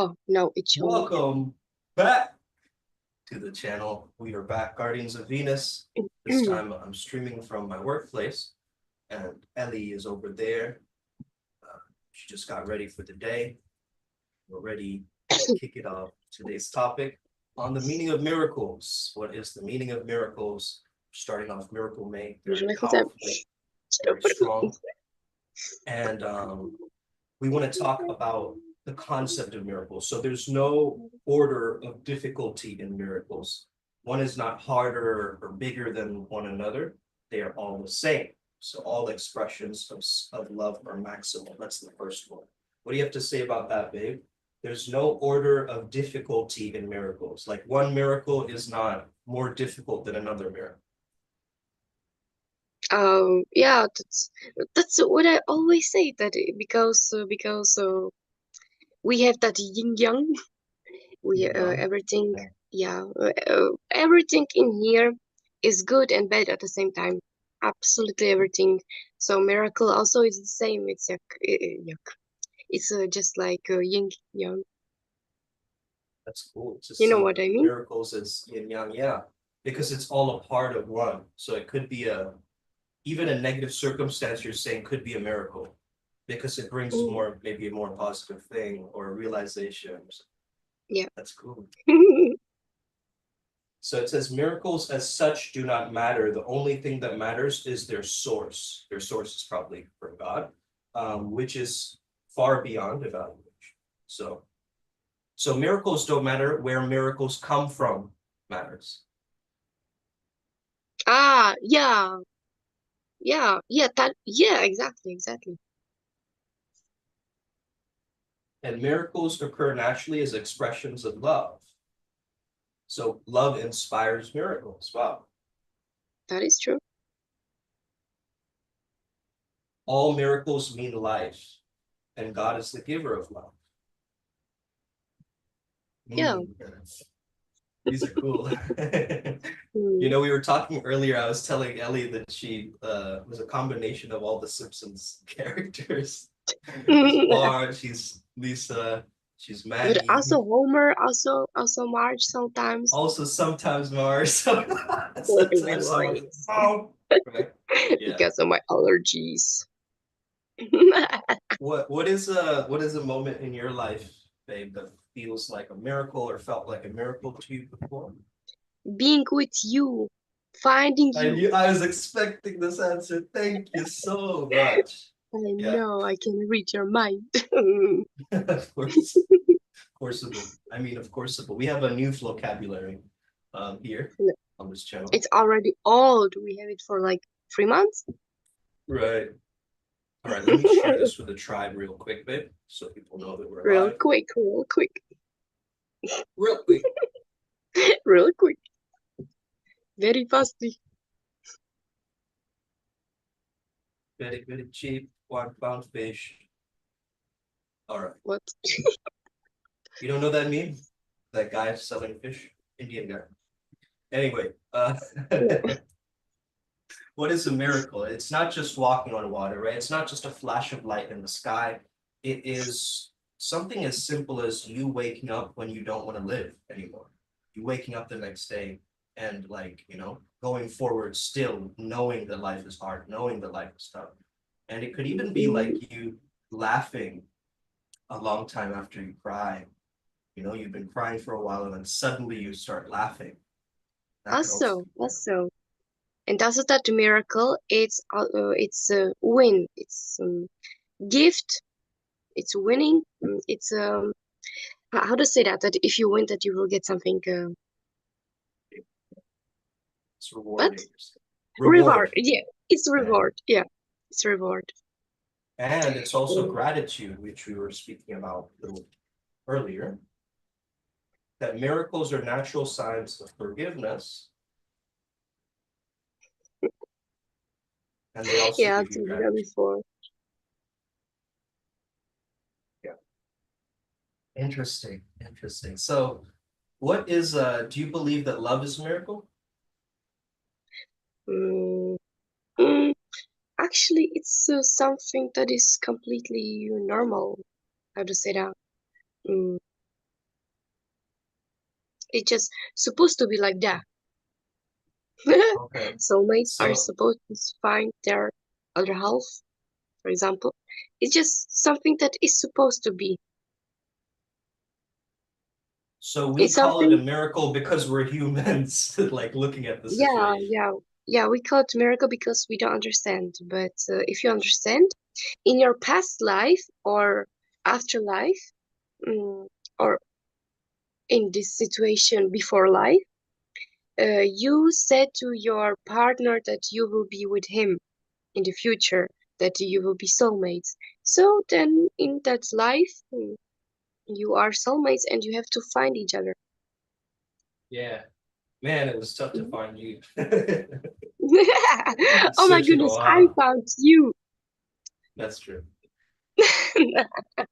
Oh, no, it's showing. Welcome back to the channel. We are back, Guardians of Venus. This time I'm streaming from my workplace, and Ellie is over there. She just got ready for the day. We're ready to kick it off. Today's topic on the meaning of miracles. What is the meaning of miracles? Starting off Miracle May, very powerful, very strong. And we want to talk about the concept of miracles. So there's no order of difficulty in miracles. One is not harder or bigger than one another. They are all the same. So all expressions of love are maximal. That's the first one. What do you have to say about that, babe? There's no order of difficulty in miracles. Like one miracle is not more difficult than another miracle. Yeah, that's what I always say, that because we have that yin yang. Everything, yeah, everything in here is good and bad at the same time. Absolutely everything. So miracle also is the same. It's it's just like yin yang. That's cool to You know see what I mean? miracles as yin yang, yeah, because it's all a part of one. So it could be even a negative circumstance you're saying could be a miracle because it brings more, maybe a more positive thing or a realization. Yeah. That's cool. So it says miracles as such do not matter. The only thing that matters is their source. Their source is probably from God, which is far beyond evaluation. So miracles don't matter. Where miracles come from matters. Yeah. Exactly. And miracles occur naturally as expressions of love. So love inspires miracles. Wow. That is true. All miracles mean life, and God is the giver of love. Yeah. These are cool. You know, we were talking earlier, I was telling Ellie that she was a combination of all the Simpsons characters. She's Bart, she's Lisa, she's Maggie. But also Homer, also Marge sometimes. Also sometimes Marge. Sometimes Oh, right? Yeah. Because of my allergies. What is a moment in your life, babe, that feels like a miracle or felt like a miracle to you before? Being with you, finding you. I was expecting this answer. Thank you so much. I know, I can read your mind. Of course. Courseable. I mean, of courseable. We have a new vocabulary here on this channel. It's already old. We have it for like 3 months. Right. All right, let me share this with the tribe real quick, babe, so people know that we're real live. quick. Real quick. Real quick. Very fastly. Very, very cheap. 1 pound fish. All right. What? You don't know that meme? That guy selling fish? Indian guy. Anyway, what is a miracle? It's not just walking on water, right? It's not just a flash of light in the sky. It is something as simple as you waking up when you don't want to live anymore. You waking up the next day and, like, you know, going forward still knowing that life is hard, knowing that life is tough. And it could even be like you laughing a long time after you cry. You know, you've been crying for a while and then suddenly you start laughing. Also. And also that miracle, it's a win. It's gift. It's winning. It's how to say that? That if you win, that you will get something. It's rewarding. Reward. Yeah, it's reward. Yeah, it's reward. And it's also gratitude, which we were speaking about a little earlier. That miracles are natural signs of forgiveness. And they also give you gratitude. Before. Yeah. Interesting. So what is do you believe that love is a miracle? Actually, it's something that is completely normal. How to say that? It's just supposed to be like that. Okay. Soulmates are So supposed to find their other half, for example. It's just something that is supposed to be. so we It's call it a something, miracle because we're humans, like looking at the yeah, situation. yeah, yeah. We call it miracle because we don't understand. But if you understand, in your past life or afterlife, mm, or in this situation before life, you said to your partner that you will be with him in the future, that you will be soulmates. So then in that life, you are soulmates and you have to find each other. Yeah. Man, it was tough to Mhm. find you. Oh my Searching a goodness, I while. found you. That's true.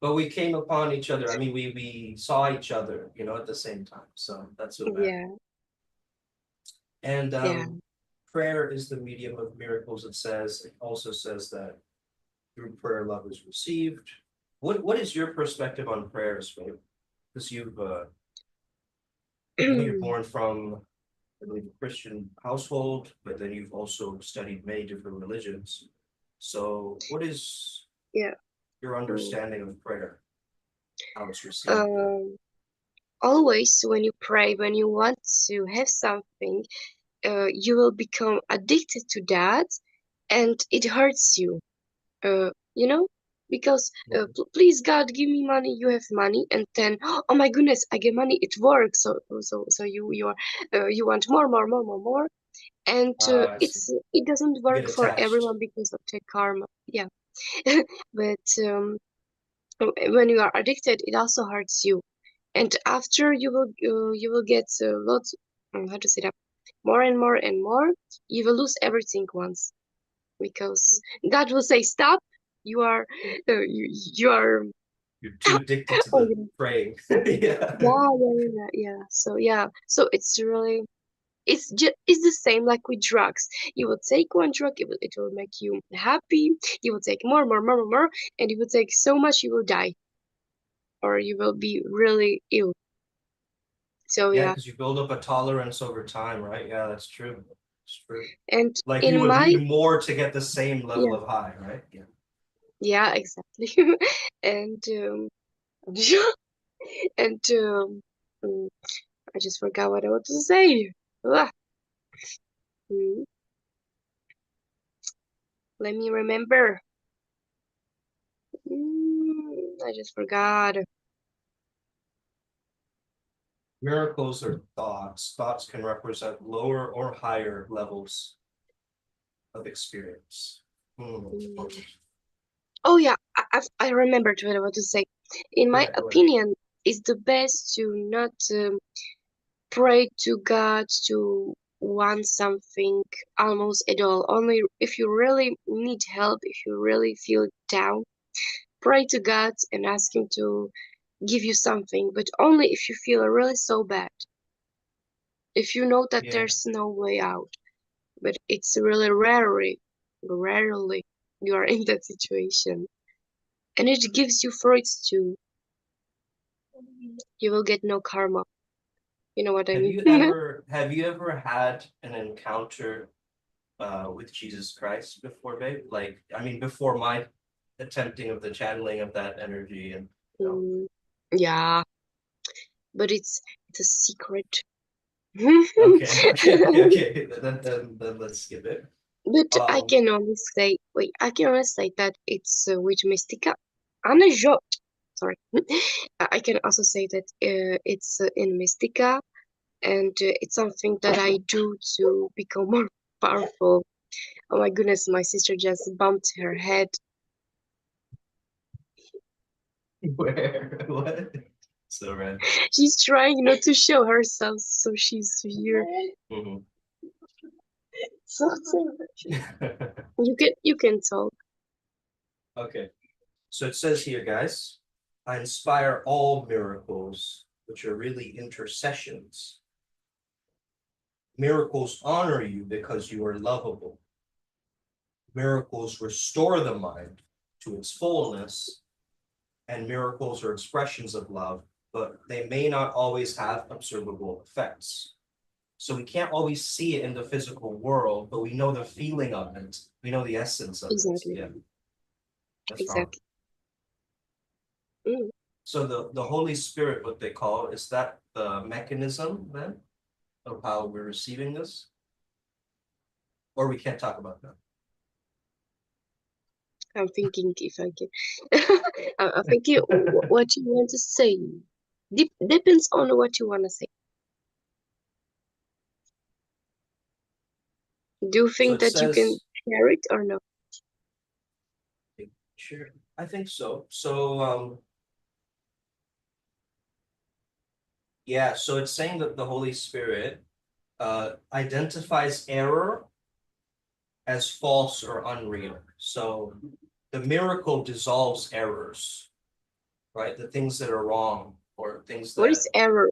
But we came upon each other. I mean, we saw each other, at the same time. So that's what matters. Yeah, And yeah. prayer is the medium of miracles. It also says that through prayer, love is received. What is your perspective on prayers, babe? Because you're born from, I believe, a Christian household, but then you've also studied many different religions. So, what is Yeah. your Mm. understanding of prayer, how it's received? Um, Always when you pray, when you want to have something, you will become addicted to that and it hurts you. You know, because please God, give me money. You have money, and then oh my goodness, I get money. It works. So you want more, more, more, more, more, and I see. it doesn't You work get for attached. everyone because of the karma. Yeah, but when you are addicted, it also hurts you, and after you will get lots. How to say that? More and more and more, you will lose everything once because God will say stop. You are you are You're too addicted to oh the praying. Yeah. yeah, yeah. So it's really it's the same like with drugs. You will take one drug, it will make you happy. You will take more, more, more, more, more, and you will take so much you will die or you will be really ill. So Yeah, yeah, because you build up a tolerance over time, right? Yeah, that's true. It's true. and Like you in would my need more to get the same level yeah, of high, right? Yeah. yeah, exactly. And and mm, I just forgot what I want to say. Ah, mm, let me remember. I just forgot. Miracles are thoughts. Thoughts can represent lower or higher levels of experience. Hmm. Mm. Oh yeah, I remembered what I want to say. In my Yeah, go ahead. opinion, it's the best to not pray to God to want something almost at all. Only if you really need help, if you really feel down, pray to God and ask Him to give you something. But only if you feel really so bad. If you know that Yeah. there's no way out. But it's really rarely you are in that situation. And it gives you fruits too. You will get no karma. You know what I Have mean? you ever have you ever had an encounter with Jesus Christ before, babe? Like, I mean, before my attempting of the channeling of that energy and Mm, yeah, but it's a secret. Okay, okay. Then let's skip it. But I Um, can only say, wait, I can only say that it's with Mystica. Anna Jo, sorry. I can also say that it's in Mystica, and it's something that I do to become more powerful. Oh my goodness, my sister just bumped her head. where what? So right. She's trying not to show herself, so she's here. Mhm. So you can talk. Okay. So it says here, guys, I inspire all miracles, which are really intercessions. Miracles honor you because you are lovable. Miracles restore the mind to its fullness, and miracles are expressions of love, but they may not always have observable effects. So we can't always see it in the physical world, but we know the feeling of it. We know the essence of it. Exactly. Yeah, that's strong. Exactly. Mm. So the Holy Spirit, what they call, is that the mechanism then of how we're receiving this? Or we can't talk about that. I'm thinking if I can. I'm thinking what you want to say. Depends on what you want to say. Do you So think it that you can says, share it or no? sure, I think so. Yeah, so it's saying that the Holy Spirit identifies error as false or unreal. So the miracle dissolves errors, right? The things that are wrong or things What is that error?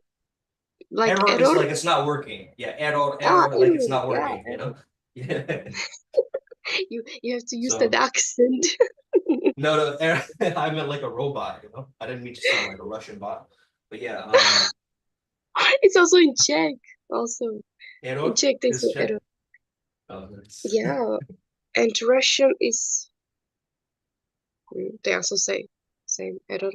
Like error is error? like it's not working. Yeah, Ah, error like it's error. not Yeah, working, you know? Yeah. you have to use that So accent. no, no, I meant like a robot, you know? I didn't mean to sound like a Russian bot. But yeah, It's also in Czech. Also in error Czech they is say check. error. Oh, that's Yeah, and Russian is they also say same error.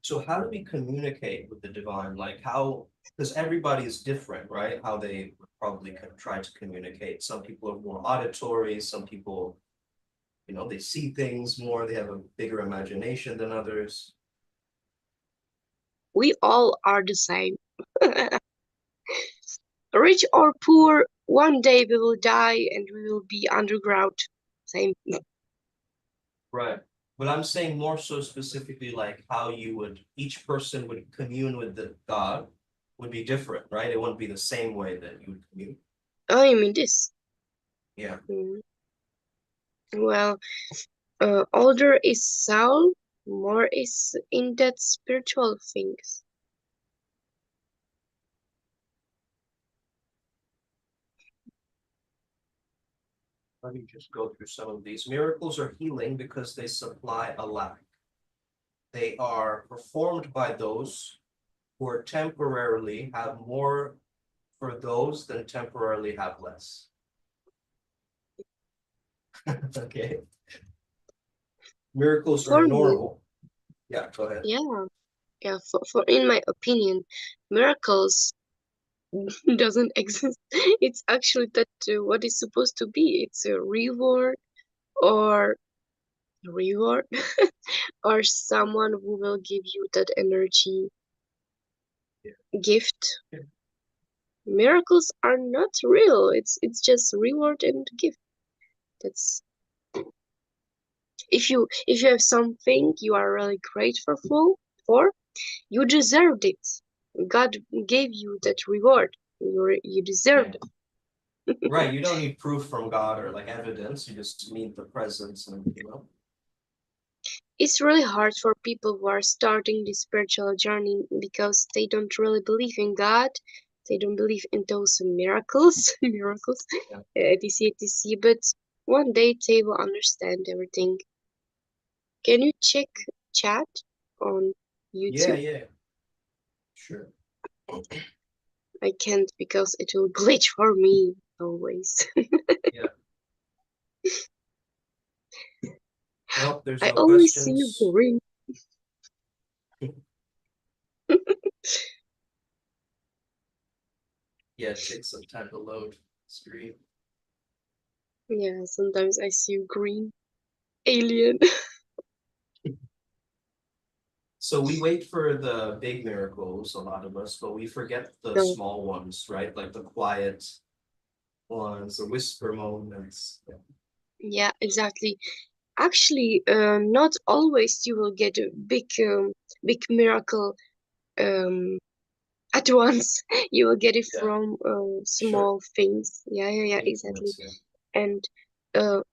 So how do we communicate with the divine? Like how, because everybody is different, right? How they would probably try to communicate. Some people are more auditory, some people, you know, they see things more, they have a bigger imagination than others. We all are the same. Rich or poor, one day we will die and we will be underground. Same. Right. But I'm saying more so specifically like how you would, each person would commune with the God would be different, right? It wouldn't be the same way that you would commune. Oh, you mean this? Yeah. Mm. Well, older is soul, more is in that spiritual things. Let me just go through some of these. Miracles are healing because they supply a lack. They are performed by those who are temporarily have more for those than temporarily have less. Okay. Miracles are For me, normal. Yeah, go ahead. yeah, yeah. For in my opinion, miracles doesn't exist. It's actually that what is supposed to be. It's a or reward or someone who will give you that energy Yeah. gift. Yeah. Miracles are not real. It's just reward and gift. That's if you have something you are really grateful for, you deserved it. God gave you that reward. You Yeah. deserved it. Right. You don't need proof from God or like evidence. You just need the presence and you know. It's really hard for people who are starting this spiritual journey because they don't really believe in God. They don't believe in those miracles, miracles, Yeah. etc., etc. But one day they will understand everything. Can you check chat on Yeah, YouTube? yeah. Sure. I can't because it will glitch for me always. Yeah. Well, there's I no always see you questions. green. Yeah, it takes some time to load screen. Yeah, sometimes I see you green. Alien. So we wait for the big miracles, a lot of us, but we forget the No. small ones, right? Like the quiet ones, the whisper moments. Yeah. Yeah, exactly. Actually, not always you will get a big miracle um, at once. You will get it Yeah, from sure. small things. Yeah, yeah, yeah, exactly. Influence, yeah. And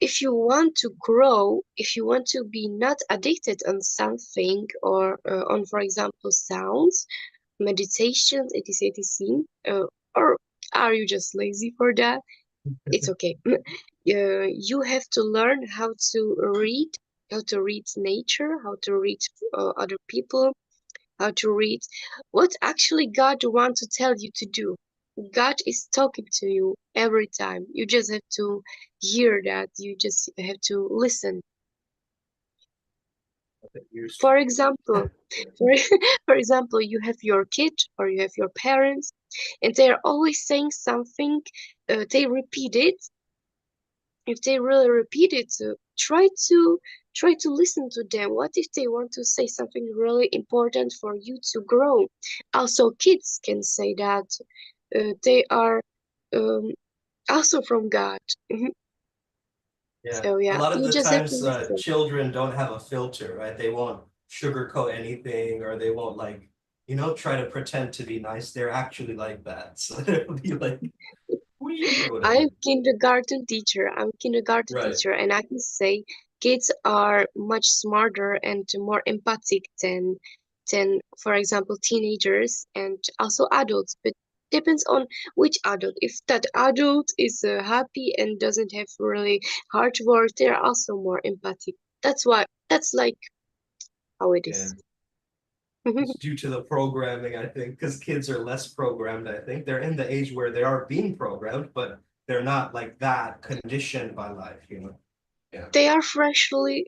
if you want to grow, if you want to be not addicted on something or on, for example, sounds, meditations, etc., etc., or are you just lazy for that? It's okay. You have to learn how to read how to read nature, how to read other people, how to read what actually God wants to tell you to do. God is talking to you every time. You just have to hear that. You just have to listen. Ears to For hear. example, for, for example, you have your kid or you have your parents, and they are always saying something. They repeat it. If they really repeat it, try to listen to them. What if they want to say something really important for you to grow? Also, kids can say that they are um, also from God. Yeah, So a yeah, lot of you the just have to times listen. children don't have a filter, right? They won't sugarcoat anything, or they won't like, try to pretend to be nice. They're actually like that. So they'll be like, "Wee," or I'm whatever. kindergarten teacher. I'm kindergarten Right. teacher, and I can say kids are much smarter and more empathic than, for example, teenagers and also adults. But depends on which adult. If that adult is happy and doesn't have really hard work, they're also more empathic. That's why. That's like how it Yeah. is. It's due to the programming, I think, because kids are less programmed, I think. They're in the age where they are being programmed, but they're not like that conditioned by life. Yeah. They are freshly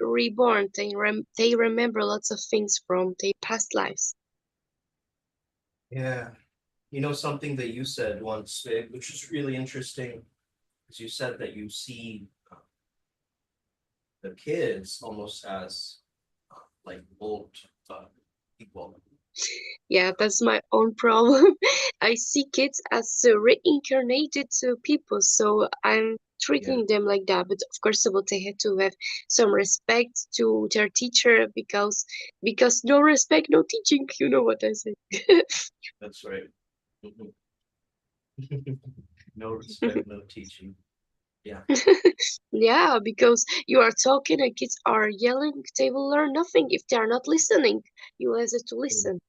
reborn. They remember lots of things from their past lives. Yeah. Something that you said once, Vig, which is really interesting, is you said that you see the kids almost as like old people. Yeah, that's my own problem. I see kids as reincarnated people, so I'm Yeah, treating them like that. But of course, well, they have to have some respect to their teacher because no respect, no teaching. You know what I say? that's right. Mhm. No respect, no teaching. Yeah. Yeah, because you are talking and kids are yelling, they will learn nothing if they are not listening. You have to Mm. listen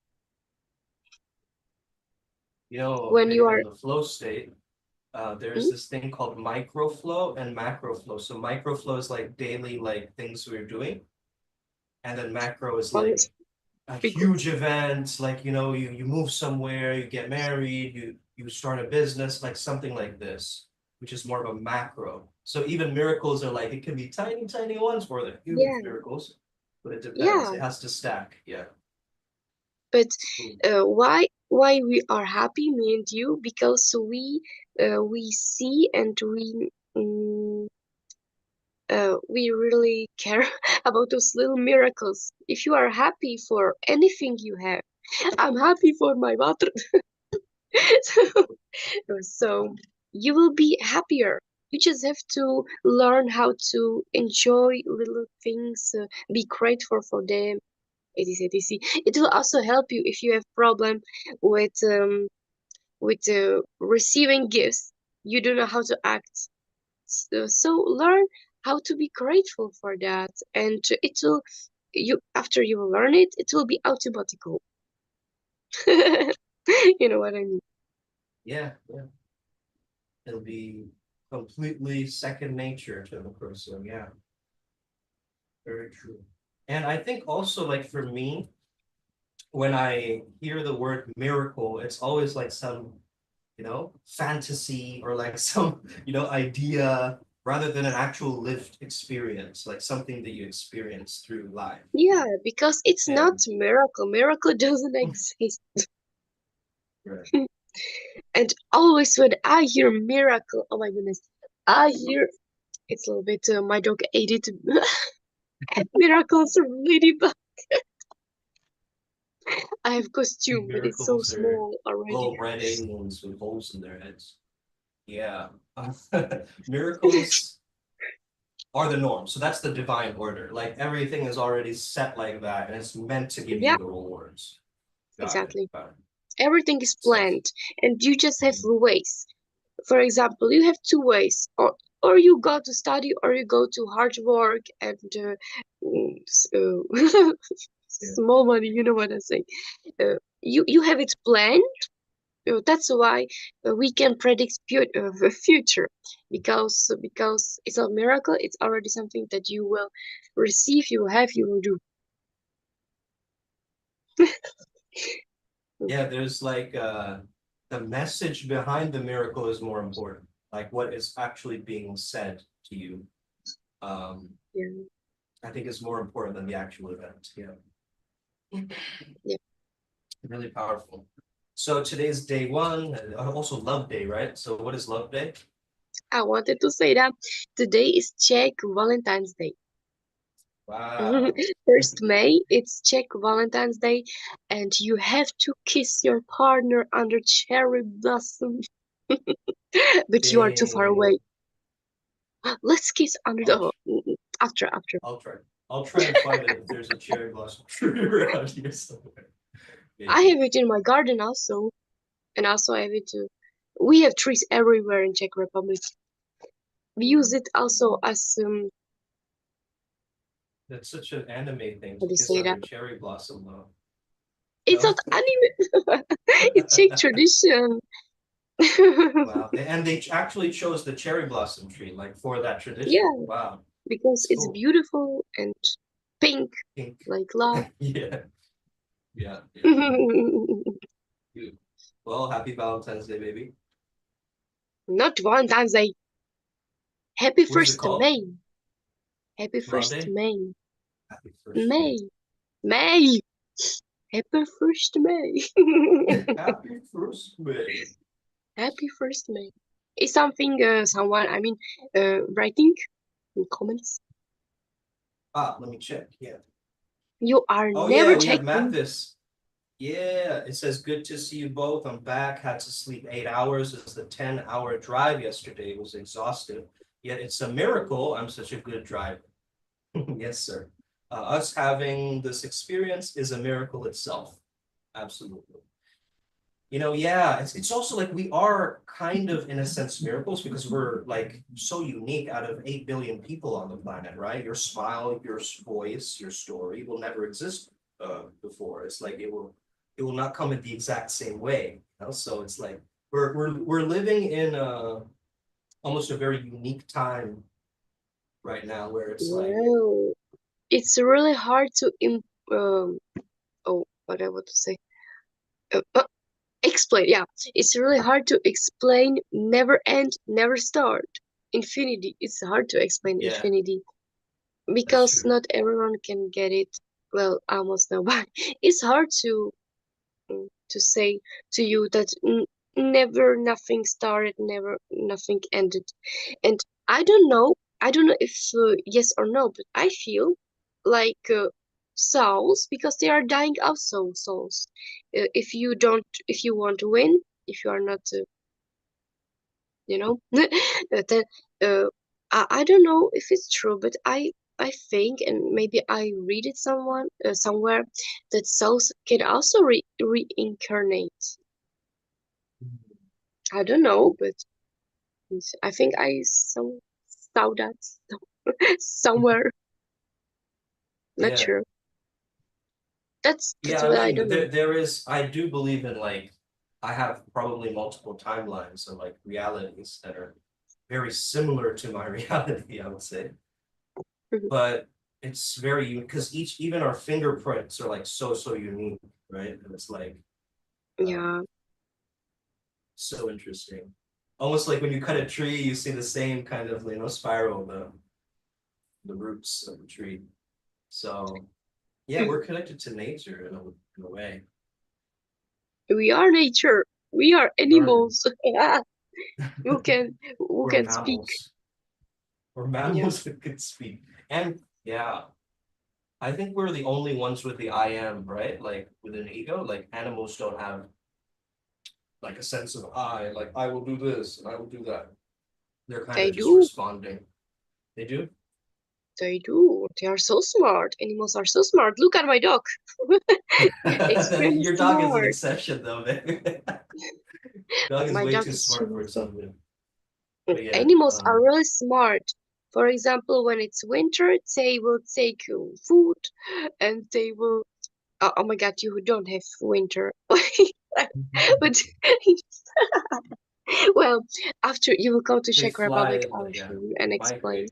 when you In are. the flow state, there's Hmm? this thing called microflow and macroflow. So microflow is like daily like things we're doing, and then macro is Well, like it's a frequent. huge event, like you move somewhere, you get married, you start a business, like something like this, which is more of a macro. So even miracles are like it can be tiny, tiny ones, or they're huge Yeah, miracles, but it depends. yeah. It has to stack. Yeah. But Mm. why we are happy, me and you, because we see and we really care about those little miracles. If you are happy for anything you have, I'm happy for my water. so, so you will be happier. You just have to learn how to enjoy little things, be grateful for them, etc. etc. It will also help you if you have problem with receiving gifts. You don't know how to act. So learn how to be grateful for that, and it will you after you learn it, it will be automatical. You know what I mean? Yeah, yeah. It'll be completely second nature to the person. Yeah, very true. And I think also like for me, when I hear the word miracle, it's always like some, fantasy or like some, idea rather than an actual lived experience, like something that you experience through life. Yeah, because it's not And miracle. Miracle doesn't exist. right. And always when I hear miracle, oh my goodness, I hear it's a little bit. My dog ate it. Miracles from Ladybug. I have costume, but it's so Miracles are small already. little red aliens with holes in their heads. Yeah. Miracles are the norm. So that's the divine order. Like everything is already set like that, and it's meant to give Yeah, you the rewards. Got it. exactly. Got it. Everything is Stuff. planned, and you just have ways. For example, you have two ways, or you go to study, or you go to hard work and Yeah. small money. You know what I say. You have it planned, That's why we can predict the future, because it's a miracle. It's already something that you will receive, you will have, you will do. Yeah, there's like the message behind the miracle is more important. Like what is actually being said to you. Um, Yeah, I think is more important than the actual event. Yeah. yeah. Really powerful. So today's day one, also Love Day, right? So what is Love Day? I wanted to say that today is Czech Valentine's Day. Wow. 1st May, it's Czech Valentine's Day, and you have to kiss your partner under cherry blossom, but you are too far Dang. away. Let's kiss under I'll the after. I'll try. I'll try and find it if there's a cherry blossom tree around here somewhere. I Maybe. have it in my garden also, and also I have it. We have trees everywhere in Czech Republic. We use it also as That's such an anime thing how to do you kiss say that? under cherry blossom though. It's No? not anime. It's Czech tradition. Wow. And they actually chose the cherry blossom tree like for that tradition. Yeah, Wow. because It's it's cool. beautiful and pink Pink. like love. Yeah. Yeah. Yeah. Good. Well, happy Valentine's Day, baby. Not Valentine's Day. Happy What is it 1st called? May. Happy Love 1st Day? May. Happy first May. May. May. Happy 1st May. Happy first May. Happy 1st May. Is something someone, writing in comments? Ah, let me check. Yeah. You are Oh never yeah, we have checking. Mathis. Yeah, it says good to see you both. I'm back. Had to sleep 8 hours. It's the 10-hour drive yesterday. It was exhausted. Yet it's a miracle I'm such a good driver. Yes, sir. Us having this experience is a miracle itself. Absolutely. Yeah, it's also like we are kind of in a sense miracles because we're like so unique out of 8 billion people on the planet, right? Your smile, your voice, your story will never exist before. It's like it will not come in the exact same way. So it's like we're living in almost a very unique time right now where it's like Well, it's really hard to what I want to say. Explain. Yeah, it's really hard to explain. Never end, never start. Infinity. It's hard to explain yeah, infinity that's because true. not everyone can get it. Well, almost nobody. It's hard to say to you that never nothing started, never nothing ended. And I don't know if yes or no, but I feel like souls, because they are dying out, souls. If you want to win, if you are not, then uh, I don't know if it's true, but I think, and maybe I read it somewhere, that souls can also reincarnate. I don't know, but I think I saw that somewhere. Not Yeah. sure. That's Yeah, I what I mean, don't know. there is, I do believe in like, I have probably multiple timelines and like realities that are very similar to my reality, I would say. Mhm. But it's very, because even our fingerprints are like so unique, right? And it's like, um, Yeah, so interesting. Almost like when you cut a tree, you see the same kind of, spiral, the roots of the tree. So yeah, we're connected to nature in a way. we are nature. We are We are, animals. Who we're can speak? mammals. We're Yeah, mammals that can speak. And yeah, I think we're the only ones with the I am, right? Like with an ego. Like animals don't have like a sense of I, like I will do this and I will do that. They're kind they of just do. responding. They do? They do. They are so smart. Animals are so smart. Look at my dog. Extremely Your dog is an smart. exception though, man. Dog is My way dog too is smart extremely for smart. something. But yeah, Animals are really smart. For example, when it's winter, they will take food, and they will. Oh my God, you don't have winter. But well, after you will come to They Czech fly, Republic, I'll yeah, show you and explain. migrate.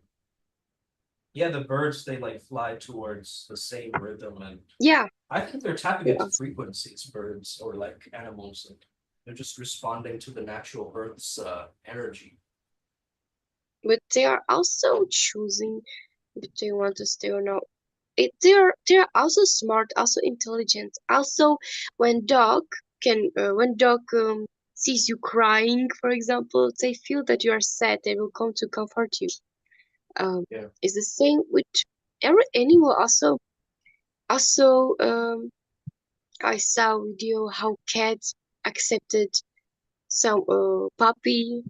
Yeah, the birds, they like fly towards the same rhythm, and Yeah, I think they're tapping they into also, frequencies, birds or like animals, and they're just responding to the natural Earth's energy. but they are also choosing if they want to stay or not. They're also smart, also intelligent. Also, when dog sees you crying, for example, they feel that you are sad. They will come to comfort you. Um, Yeah. it's the same with every animal. Also, I saw a video how cats accepted some puppy.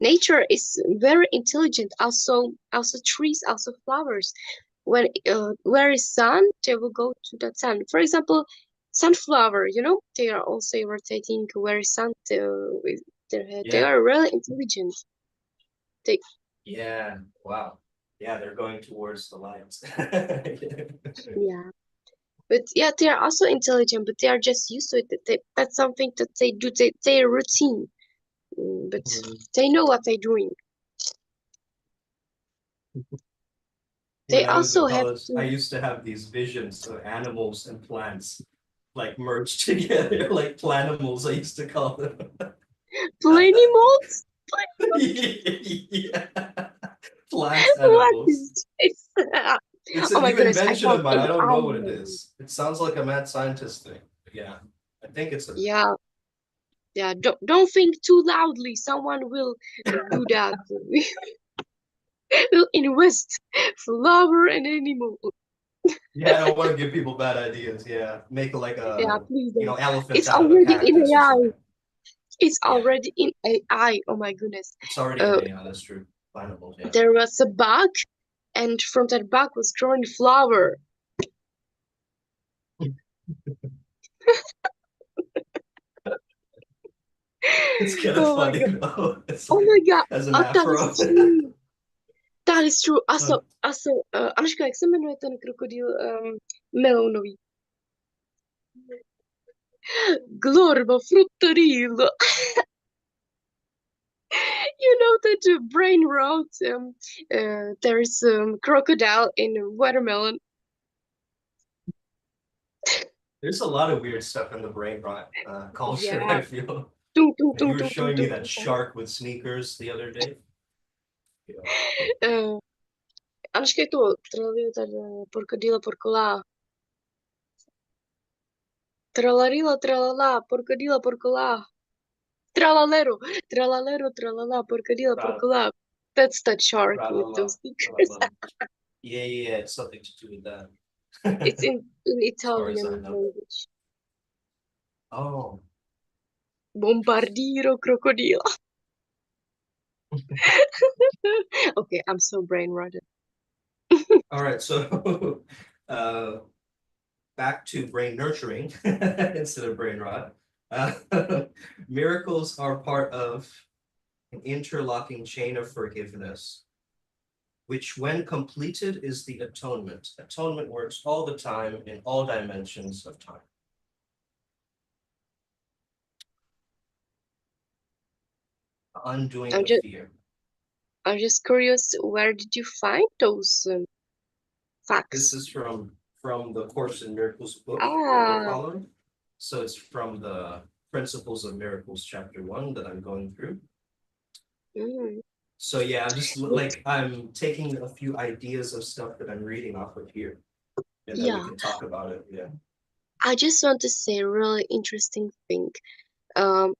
Nature is very intelligent. Also trees, also flowers. When where is sun, they will go to that sun. For example, sunflower. They are also rotating where is sun with their head. They Yeah. are really intelligent. They Yeah. Wow. Yeah, they're going towards the light. Yeah, but yeah, they are also intelligent, but they are just used to it. That's something that they do. They routine, but Mhm. they know what they're doing. They When I was in also have college, I to used to have these visions of animals and plants like merged together, like planimals, I used to call them. play animals. Yeah. Plant What animals. is this? It's Oh a my new goodness, I invention found of mine. an I don't know what it island. is. It sounds like a mad scientist thing. But yeah, I think it's a. Yeah, yeah. Don't think too loudly. Someone will do that. Will invest flower and animal. Yeah, I don't want to give people bad ideas. Yeah, make like Yeah, a please don't. elephant It's out of a already in cactus or AI. something. It's Yeah, already in AI. Oh my goodness. it's already in Uh, AI. That's true. Plantables. Yeah. there was a bug, and from that bug was growing flower. It's kind of Oh my funny god. though. It's Oh my like god. as an That is afro. true. That is true. Uh, Anuška, jak se jmenuje ten krokodýl melounový? Glorbo fruttarilo. That brain rot. There's crocodile in watermelon. there's a lot of weird stuff in the brain rot culture, Yeah. I feel. Tung, tung, Like tung, you were tung, tung, showing me tung, that tung, tung. shark with sneakers the other day. Yeah. Anuška, je to tralilo, porcodilo, porcolà. Tralarilo, tralala, porcodilo, porcolà. Tralalero, tralalero, tralala, porcodilo, Tra, porcolà. That's that shark tra la with la, those tra la sneakers. la. Yeah, yeah, it's something to do with that. It's in As far as I Italian know. language. Oh, Bombardiro crocodilo. Okay, I'm so brain rotted. all right. So, uh, back to brain nurturing instead of brain rot. Uh, miracles are part of an interlocking chain of forgiveness, which, when completed, is the atonement. Atonement works all the time in all dimensions of time. Undoing I'm of just fear. I'm just curious, where did you find those This facts? is from the Course in Miracles book that we're Ah, following. So it's from the Principles of Miracles, chapter 1 that I'm going through. mm. So yeah, I'm just But like I'm taking a few ideas of stuff that I'm reading off of here, and then we yeah, can talk about it. Yeah. I just want to say a really interesting thing. Um,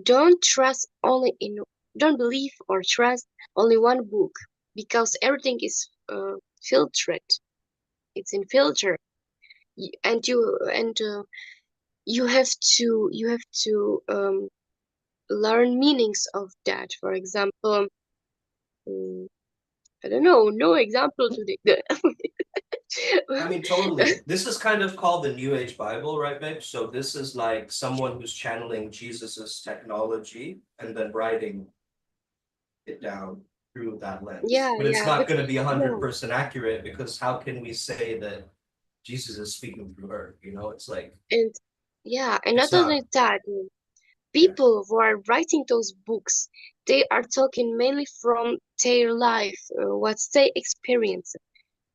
don't trust only in, don't believe or trust only one book because everything is filtered. It's in filter, and you have to learn meanings of that. For example, mm, I don't know, no example today. I mean, totally. This is kind of called the New Age Bible, right, babe? So this is like someone who's channeling Jesus's technology and then writing it down through that Yeah, lens. But it's yeah, not but going to be yeah, 100% accurate because how can we say that Jesus is speaking through her? It's like, and Yeah, and It's not only not. that, Yeah. people who are writing those books, they are talking mainly from their life, what they experience,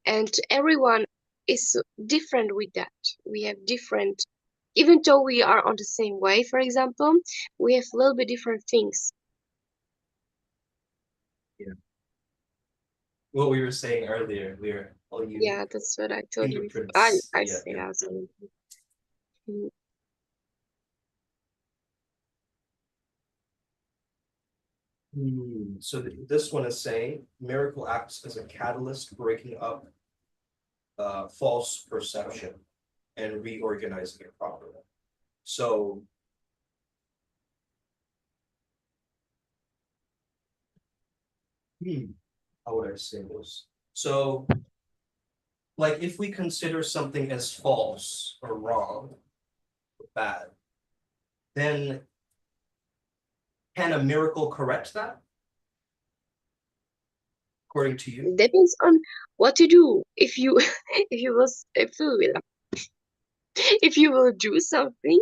and everyone is different with that. We have different, even though we are on the same way, for example, we have a little bit different things. Yeah. What we were saying earlier, we're all Yeah, unique that's what I told you before. I fingerprints. I Yeah, say yeah. as well. Mm. So this one is saying miracle acts as a catalyst, breaking up false perception and reorganizing it properly. So, how would I say this? So, like, if we consider something as false or wrong or bad, then can a miracle correct that, according to you? Depends on what you do. If you if you will do something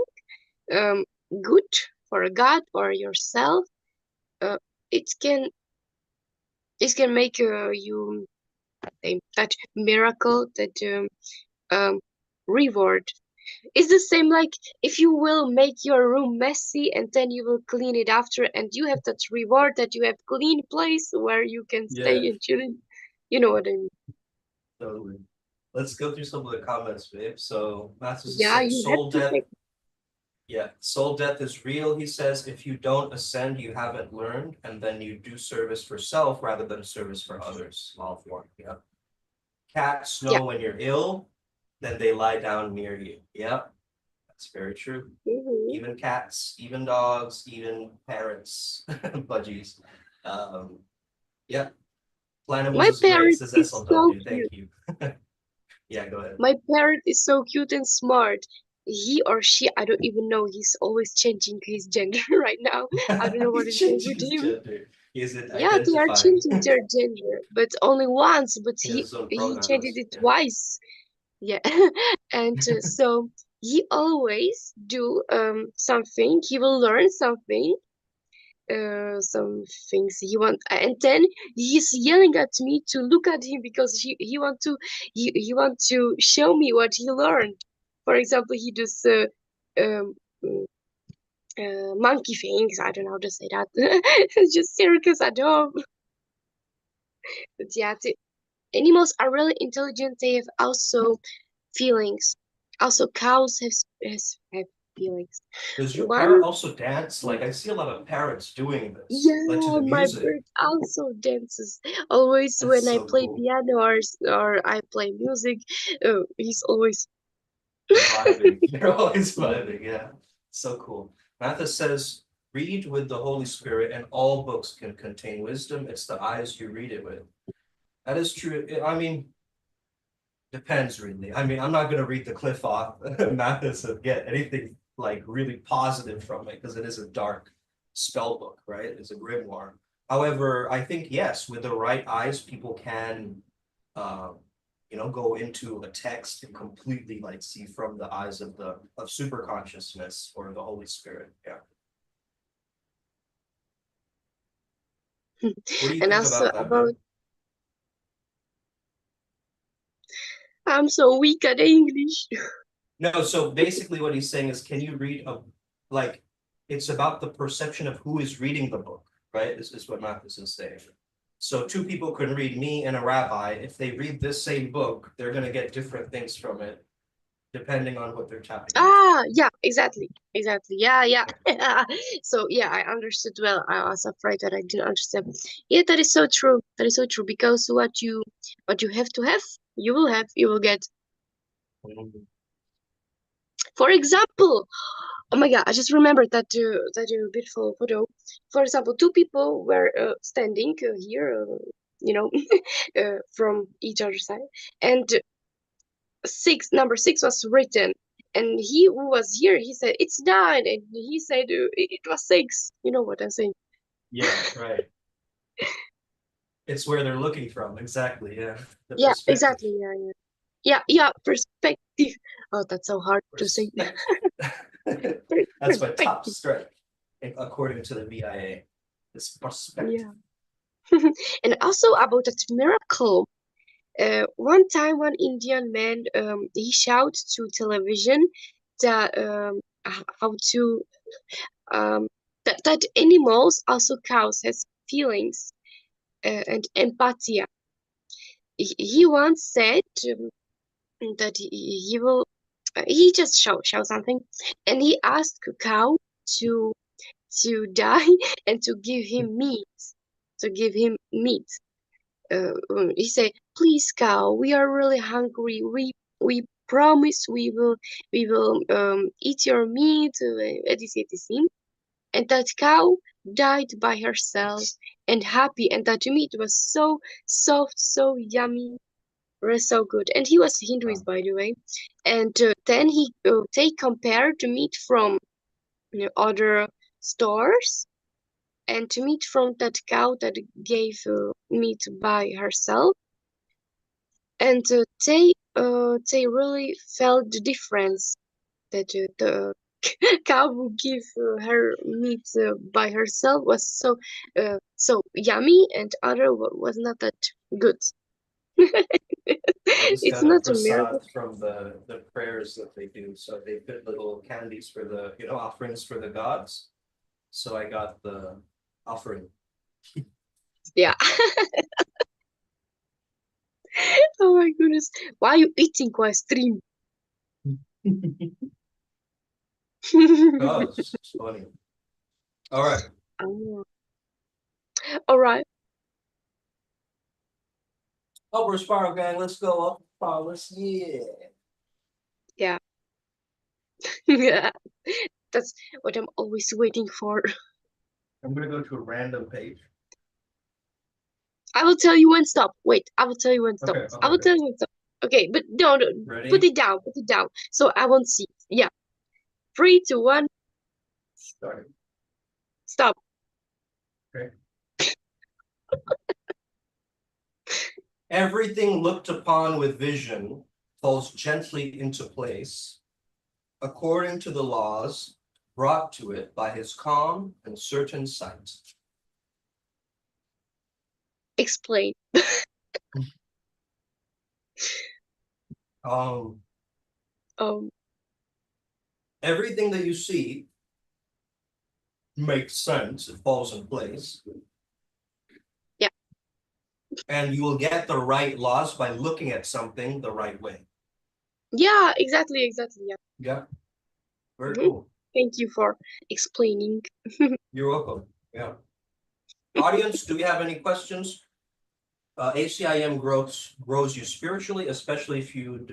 um good for God or yourself, uh, it can make you that miracle, that reward. It's the same like if you will make your room messy and then you will clean it after, and you have that reward that you have clean place where you can stay Yeah, and chilling. You know what I mean? totally. Let's go through some of the comments, babe. So Mathis is Yeah, saying you have soul to death. take. Yeah, soul death is real. He says if you don't ascend, you haven't learned, and then you do service for self rather than service for others. All for yeah. Cats Yeah. know when you're ill, then they lie down near you. Yep, that's very true. Hmm. Even cats, even dogs, even parrots, budgies. Um, yeah, My Planimals is great, parrot says is so SLW. Thank cute. you. Yeah, go ahead. My parrot is so cute and smart. He or she, I don't even know. He's always changing his gender right now. I don't know what He is wrong changed with his him. gender. He isn't Yeah, they are identifying. changing their gender, but only once. But He has he his own he changed pronouns. it Yeah. twice. Yeah, and so he always do something. He will learn something, some things he want, and then he's yelling at me to look at him because he want to show me what he learned. For example, he does um, mm, monkey things. I don't know how to say that. It's just circus at home. But yeah, animals are really intelligent. They have also feelings. Also, cows have feelings. Does your parrot One, also dance? Like I see a lot of parrots doing this, like to yeah, the my music. bird also dances. Always That's when I so play cool. piano or I play music, he's always Vibing. You're always vibing. Yeah. So cool. Mathis says, read with the Holy Spirit, and all books can contain wisdom. It's the eyes you read it with. That is true. I mean, depends really. I mean, I'm not gonna read the cliff off Mathis and get anything like really positive from it because it is a dark spell book, right? It's a grimoire. However, I think yes, with the right eyes, people can uh, go into a text and completely like see from the eyes of the of super consciousness or the Holy Spirit. Yeah. What do you and think also about that, about babe? I'm so weak at English. No, so basically what he's saying is, can you read like, it's about the perception of who is reading the book, right? This is what Mathis is saying. So two people can read, me and a rabbi. If they read this same book, they're going to get different things from it, depending on what they're tapping into. Ah, yeah, exactly. Yeah, yeah. So yeah, I understood well. I was afraid that I didn't understand. Yeah, that is so true. That is so true because what you have to have, you will get. For example, oh my God, I just remembered that beautiful photo. For example, two people were standing here, from each other side, and number six was written, and he who was here, he said it's nine, and he said it was six. You know what I'm saying? Yeah, right. It's where they're looking from. Exactly. Yeah. The Yeah, perspective. exactly. Yeah, yeah, yeah. Perspective. Oh, that's so hard to say. Perspective. That's my top Perspective. strike, according to the VIA. It's perspective. Yeah. And also about that miracle. One time, one Indian man he shouted to television that how to that animals, also cows, has feelings and empathy. He once said that he will he just shout something, and he asked a cow to die and to give him meat, to give him meat. He said, "Please, cow, we are really hungry. We promise we will eat your meat, etc, etc." And that cow died by herself and happy, and that meat was so soft, so yummy, was so good. And he was Hinduist, by the way. And then they compared the meat from other stores and meat from that cow that gave meat by herself, and they really felt the difference that the cow who give her meat by herself was so yummy, and other was not that good. I just It's got a not a miracle. prasad from the prayers that they do. So they put little candies for the offerings for the gods. So I got the offering. Yeah. Oh my goodness. Why are you eating while stream? Oh, it's funny. All right. Oh, all right. Upper Spiral Gang, let's go up. Let's Yeah. Yeah. That's what I'm always waiting for. I'm gonna go to a random page. I will tell you when stop. Wait, I will tell you when stop. Okay, I okay, will okay. tell you when stop. Okay, but no, put Ready? it down, put it down. So I won't see. Yeah. 3, 2, 1, Start. stop. Okay. Everything looked upon with vision falls gently into place, according to the laws brought to it by his calm and certain sight. Explain. Um, Um, Everything that you see makes sense, it falls in place, yeah. and you will get the right laws by looking at something the right way. Yeah, exactly, yeah. Yeah, very Hmm. cool. Thank you for explaining. You're welcome. Yeah. Audience, do we have any questions? ACIM grows you spiritually, especially if you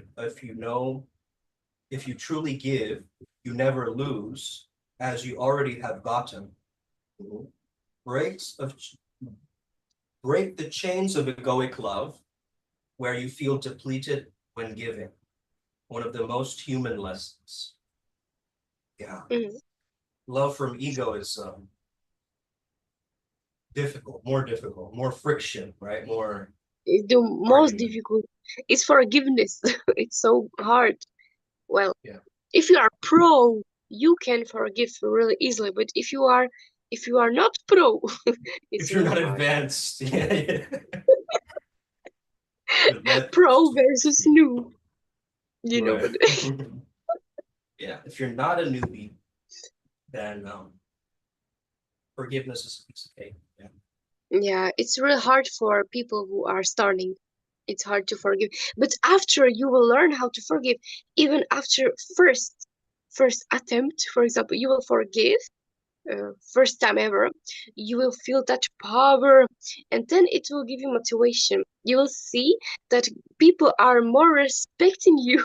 truly give, you never lose, as you already have gotten. Mhm. Breaks of Break the chains of egoic love, where you feel depleted when giving. One of the most human lessons. Yeah. Mhm. Love from ego is difficult, more friction, right? More The most argument. difficult is forgiveness. It's so hard. Well, Yeah. if you are pro, you can forgive really easily. But if you are not pro, it's If you're really not hard. advanced, yeah. Let Pro versus new, you know. right. But Yeah. If you're not a newbie, then forgiveness is a piece of cake. Yeah. yeah, it's really hard for people who are starting. It's hard to forgive. But after you will learn how to forgive, even after first attempt, for example, you will forgive first time ever, you will feel that power, and then it will give you motivation. You will see that people are more respecting you.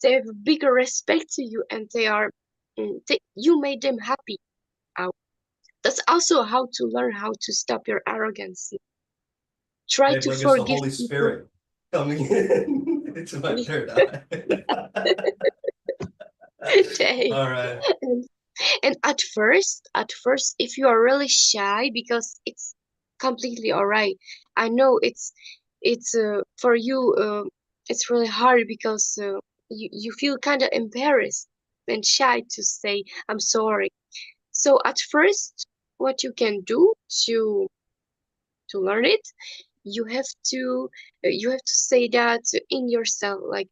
They have a bigger respect to you, and you made them happy. Uh, That's also how to learn how to stop your arrogance. Try It's to like it's the forgive Holy people. Spirit coming in into my third eye. Dang. All right. And, and at first, if you are really shy, because it's completely all right. I know it's for you. It's really hard because you feel kind of embarrassed. and shy to say I'm sorry. So at first, what you can do to learn it, you have to you have to say that in yourself, like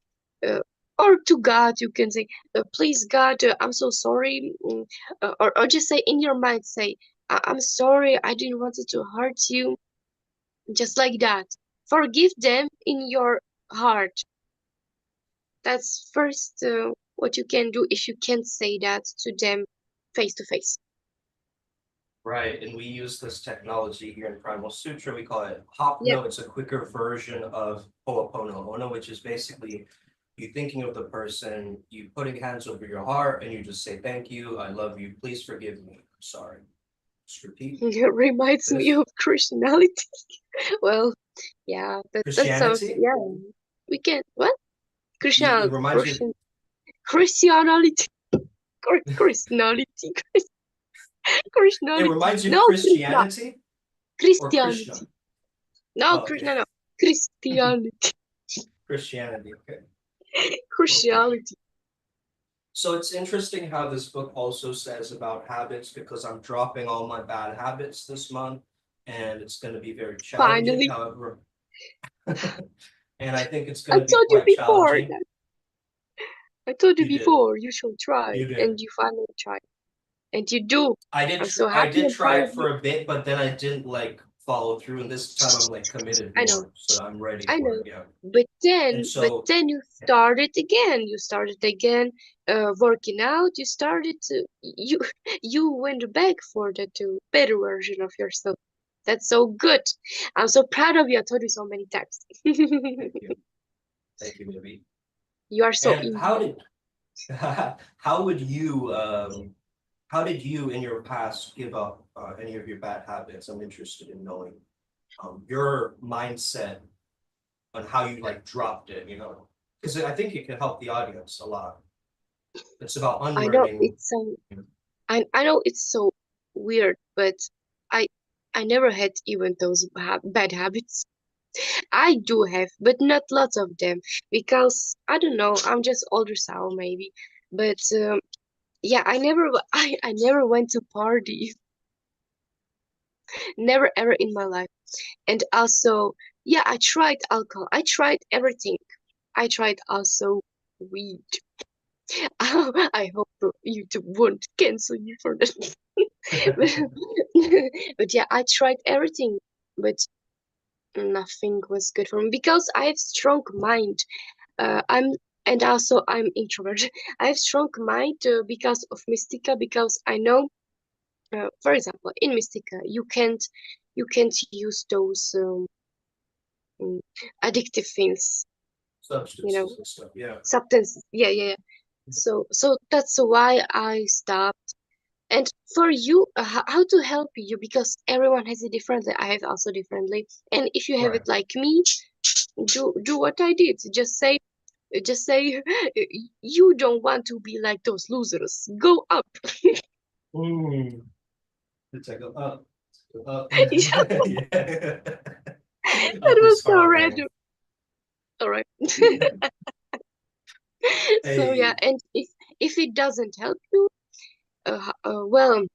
uh, or to God. You can say, please God, I'm so sorry, or just say in your mind, say, I'm sorry, I didn't want it to hurt you, just like that. Forgive them in your heart. That's first what you can do if you can't say that to them face to face. Right, and we use this technology here in Primal Sutra. We call it Hopno. It's a quicker version of Ho'oponopono, which is basically you thinking of the person, you putting hands over your heart, and you just say, "Thank you, I love you, please forgive me, I'm sorry." Just repeat It reminds me this. of Christianity. Well, yeah, that sounds, Christianity, yeah. We can, what? it reminds you. Christianity, Christianity, It Christianity. reminds you No, Krishna, Christianity or Krishna. Christianity. No, Oh, okay, Krishna, no, Christianity, Christianity. Okay, okay. Christianity. So it's interesting how this book also says about habits because I'm dropping all my bad habits this month and it's going to be very challenging. Finally, However, and I think it's I going to be told you quite before challenging. that. I told you You did. before you should try, You did. and you finally tried, and you do. I'm so I happy did and try proud of it you. for a bit, but then I didn't like follow through and this time I'm like committed I know. more. So I'm ready I for know, it. Yeah. but And then, but so then you yeah. started again. You started again, working out. You started to you you went back for the better version of yourself. That's so good. I'm so proud of you. I told you so many times. Thank you. Thank you, Maybe. You are so And easy. how would you how did you in your past give up any of your bad habits? I'm interested in knowing your mindset on how you like dropped it, because I think it can help the audience a lot. It's about I know unlearning. it's so I know it's so weird, but I I never had even those bad habits. I do have, but not lots of them because I don't know. I'm just older soul maybe, but yeah, I never went to party, never ever in my life. And also, yeah, I tried alcohol. I tried everything. I tried also weed. I hope YouTube won't cancel you for that. But yeah, I tried everything, but nothing was good for me because I have strong mind. I'm and also I'm introvert. I have strong mind because of Mystica because I know, for example, in Mystica you can't use those mm, addictive things, you know, Substances and stuff. Yeah. substances. Yeah, yeah, yeah. So that's why I stopped. And for you, how to help you because everyone has it differently. I have also differently. And if you have Right. it like me, do what I did. Just say you don't want to be like those losers. Go up. Mm. It's like up, up. That Yeah. Up is was so stronger. random. All right. So yeah, Hey, and if it doesn't help you, well,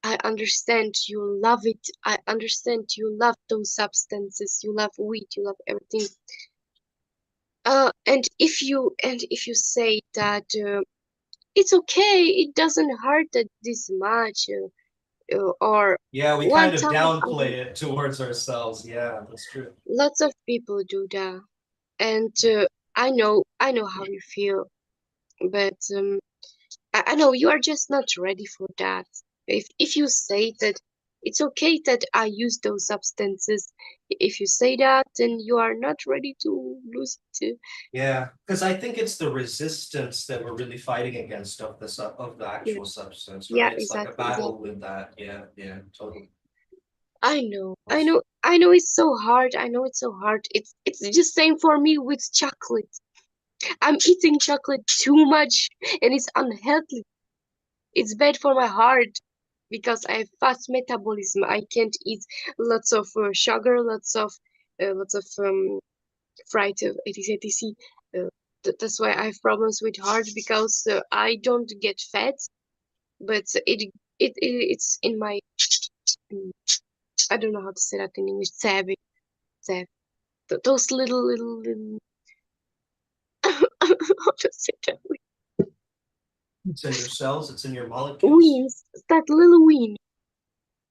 I understand you love it. I understand you love those substances. You love weed. You love everything. And if you say that it's okay, it doesn't hurt that this much, or yeah, we one kind of time, downplay it towards ourselves. Yeah, that's true. lots of people do that, and I know how you feel, but I know you are just not ready for that. If you say that it's okay that I use those substances, if you say that, then you are not ready to lose it. Yeah, because I think it's the resistance that we're really fighting against of the Yeah, actual substance, yeah, right? It's like a exactly, battle exactly. with that. Yeah, yeah, totally. I know, I Awesome. know, I know it's so hard. I know it's so hard. It's just same for me with chocolate. I'm eating chocolate too much and it's unhealthy. It's bad for my heart because I have fast metabolism. I can't eat lots of sugar, lots of fried etc etc. That's why I have problems with heart, because I don't get fat, but it's in my mm, I don't know how to say that in English. Tab. Those little how to say that? It's in your cells, it's in your molecules. Wings. That little Win,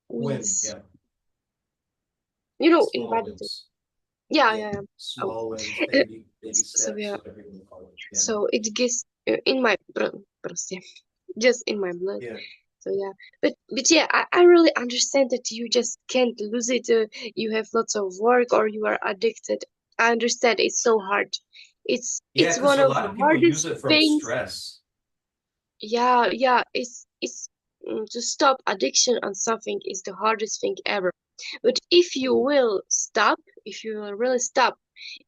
wings. yeah. In Small biology. wins. Yeah, Yeah. yeah, yeah. Oh. Small wins, Uh, baby so steps, yeah. whatever you want to call it. Yeah. So it gets in my yeah, just in my blood. Yeah. So yeah, but yeah, I really understand that you just can't lose it. You have lots of work or you are addicted. I understand it's so hard. Yeah, It's because one a of lot the of people use hardest it from things. stress. Yeah, yeah. It's to stop addiction on something is the hardest thing ever. But if you will stop, if you will really stop,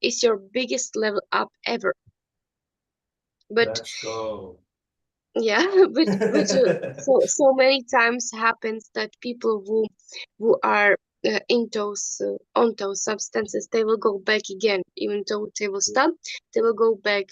it's your biggest level up ever. But Let's go. yeah, but so many times happens that people who are in those on those substances, they will go back again, even though they will stop, they will go back.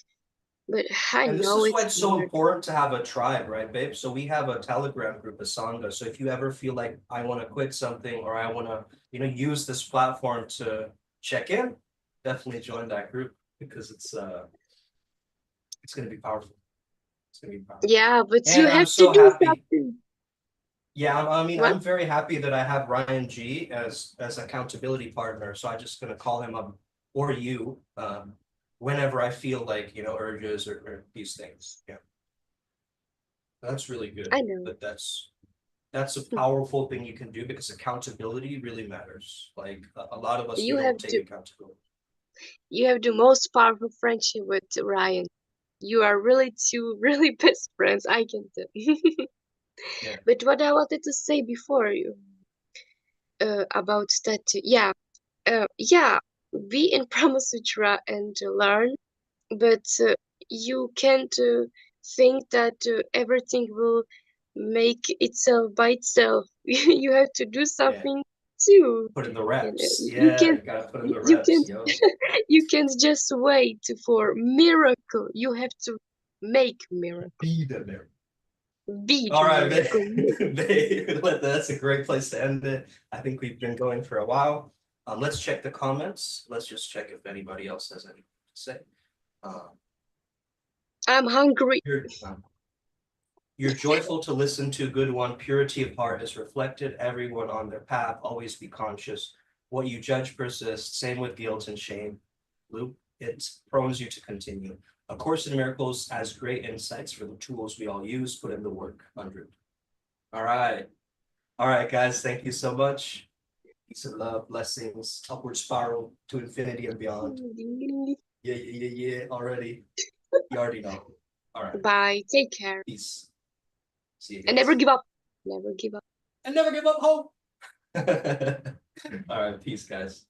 But I And this know is why it's it's so hard. important to have a tribe, right, babe? So we have a Telegram group, a Sangha. So if you ever feel like I want to quit something or I want to, use this platform to check in, definitely join that group because it's gonna be powerful. It's gonna be powerful. Yeah, but you And I'm have to so do happy. something. Yeah, What? I'm very happy that I have Ryan G as accountability partner. So I'm just gonna call him up or you whenever I feel like, urges or these things. Yeah. That's really good. I know. But that's a powerful thing you can do because accountability really matters. Like a lot of us, we You don't have take to. accountability. You have the most powerful friendship with Ryan. You are really two really best friends. I can tell. Yeah, But what I wanted to say before you about that, yeah, be in Brahma Sutra and learn, but you can't think that everything will make itself by itself. You have to do yeah. something too. Put in the And reps. you Yeah, can't, you gotta put in the you reps, can't, yo. you can't just wait for miracle. You have to make miracle, Be the mirror. be All the right, man. miracle. That's a great place to end it. I think we've been going for a while. Let's check the comments. Let's just check if anybody else has anything to say. Um, I'm hungry. you're joyful to listen to, good one. Purity of heart is reflected. Everyone on their path. Always be conscious. What you judge persists. Same with guilt and shame. Loop. It prones you to continue. A Course in Miracles has great insights for the tools we all use. Put in the work. 100. All right. All right, guys. Thank you so much. Peace and love, blessings, upward spiral to infinity and beyond. Yeah, yeah, yeah, yeah. Already. You already know. All right. Bye. Take care. Peace. See you And never guys. give up. Never give up. And never give up hope. All right. Peace, guys.